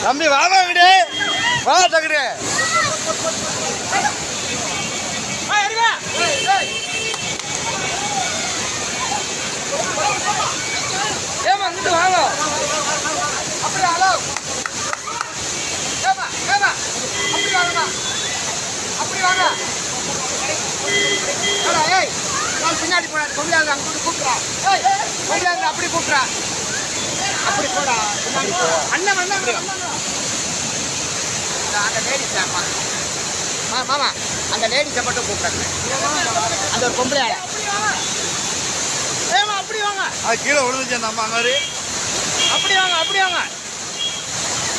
தம்பி வாங்க விடு வா டக்குனு ஏமா இங்கிட்டு வாங்க அப்படி ஹலோ ஏமா ஏமா அப்படி வாங்கம்மா அப்படி வாங்க ஏய் நான் பின்னாடி போனா கொண்டாங்க அங்க கூப்பிடுறா ஏய் கொண்டாங்க அப்படி கூப்பிடுறா அப்படி போடா பின்னாடி போ அண்ணன் அண்ணன் அந்த லேடிஸ் அம்மா மாமா அந்த லேடிஸை மட்டும் கூப்பிடுறாங்க அந்த ஒரு பொம்பளை ஏமா அப்படி வாங்க அது கீழே விழுந்துச்சு அந்த அம்மா மாதிரி அப்படி வாங்க